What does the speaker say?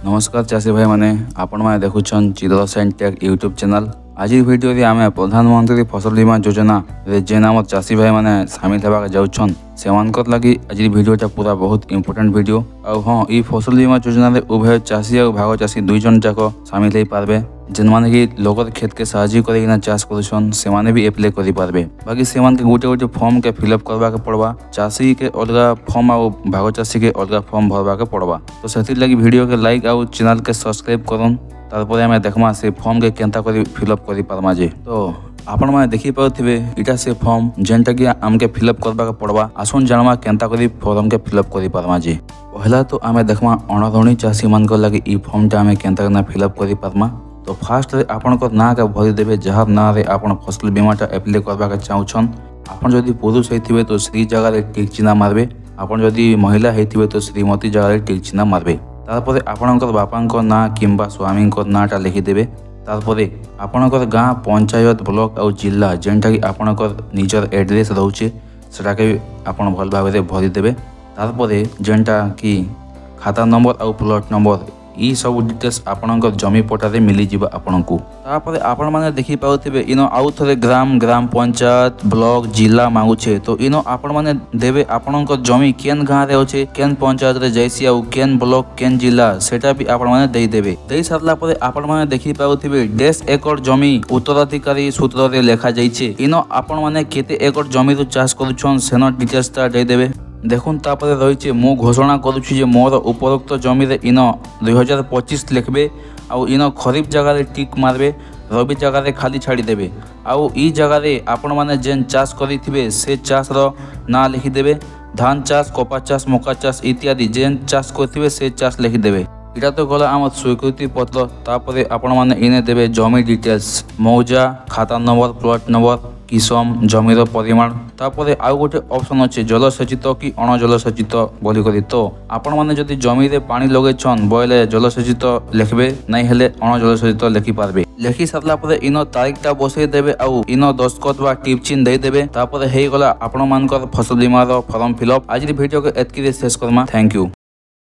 नमस्कार चाषी भाई मैंने आपण मैंने देखुछन चिरसाइन टेक यूट्यूब चैनल। आज वीडियो रे आमे प्रधानमंत्री फसल बीमा योजना रे जेन आम चाषी भाई मैंने सामिल होगा जाऊछन सेमानकर लगी आज वीडियोटा पूरा बहुत इंपोर्टेंट वीडियो। और हाँ ई फसल बीमा योजना रे उभय चाषी और भाग चाषी दुई जन जाक सामिल हो पारबे। जेन माने कि लोकर खेत के साहाय्य करिना चाष करुछन से माने भी एप्लाई करि पारबे। बाकी से मान के गोटे गोटे फॉर्म के फिलअप करबा के पड़वा। चाषी के अलगा फॉर्म और भाग चाषी के अलगा फॉर्म भरबा के पड़वा। तो सेति लगी वीडियो के लाइक और चैनल के सब्सक्राइब करन। तारपरे आमे देखमा से फॉर्म के केनता करी फिलअप करि पारमा जे। तो आपण माने देखि पाउथिबे इटा से फॉर्म जेनटा कि आमके फिलअप करबा के पड़वा। आसुन जानमा केनता करी फॉर्म के फिलअप करि पारमा जे। पहला तो आमे देखमा अणधणी चाषी मान को लगी ई फॉर्मटा आमे केनता करना फिलअप करि पारमा। तो फास्ट रे आपण को ना का भरी देबे जहार ना रे आपण फसल बीमाटा एप्लाई करबा के चाहुछन। आपण जदि पुरुष हेथिबे तो श्री जगह रे टिक चिन्ह मारबे। आपण जदि महिला हेथिबे तो श्रीमती जगह रे टिक चिन्ह मारबे। तारपरे आपणकर बापांकर ना किंबा स्वामींकर नाटा लिखिदेबे। तारपरे आपणकर गाँ पंचायत ब्लॉक और जिला जेनटा कि आपणकर निजर एड्रेस रहउचे सेटा के आपण भल भाव रे भरी देबे। तारपरे जेनटा कि खाता नंबर और प्लॉट नंबर ई सब डिटेल्स आपणकर जमी पट्टा रे मिली जिबा आपणकू। तारपरे आपण माने देखि पाउथिबे इनो आउ थरे ग्राम पंचायत ब्लॉक जिला मांगुछे। तो इनो आपण माने देबे आपणकर जमी केन गाँ रे होचे केन पंचायत रे जाइसी आ केन ब्लॉक केन जिला सेटा भी आपण माने देई देबे। देई सारला परे आपण माने देखि पाउथिबे 1.5 एकड़ जमी उत्तराधिकारी सूत्र रे लेखा जाइछे। इनो आपण माने केते एकड़ जमी रो चाष करूछन सेनो डिटेल्स ता देई देबे। देखुन तापरे रही मु घोषणा करुछि जे मोर उपरोक्त जमी रे इन 2025 लिखबे। आउ इन खरीफ जगह रे टिक मारबे रबी जगह रे खाली छाड़ी देबे। आउ ई जगह रे आपण माने जेन चाष करिथिबे से चाष रो ना लिखि देबे। धान चाष कपा चाष मका चाष इत्यादि जेन चाष करथिबे से चाष लिखि देबे। इटा तो गला आम स्वीकृति पत्र। तापरे आपण माने इने देबे जमी डिटेल्स मौजा खाता नंबर प्लॉट नंबर किसम जमीर परिमाण। तापरे आउ गोटे ऑप्शन अच्छे जलसेचित कि अणजलसेचित बोली करी। तो आपण माने जदि जमी रे पानी लगेछन बोले जलसेचित लिखबे नहीं हेले अणजलसेचित लिखि पारबे। लिखि सारला परे इनो तारीखटा बसई देबे आउ इनो दस्तखत बा टिप चिन्ह दे देबे। तापरे हेई गला आपण मानकर फसल बीमा रो फॉर्म फिलअप। आज वीडियो के एतकी शेष करमा। Thank you.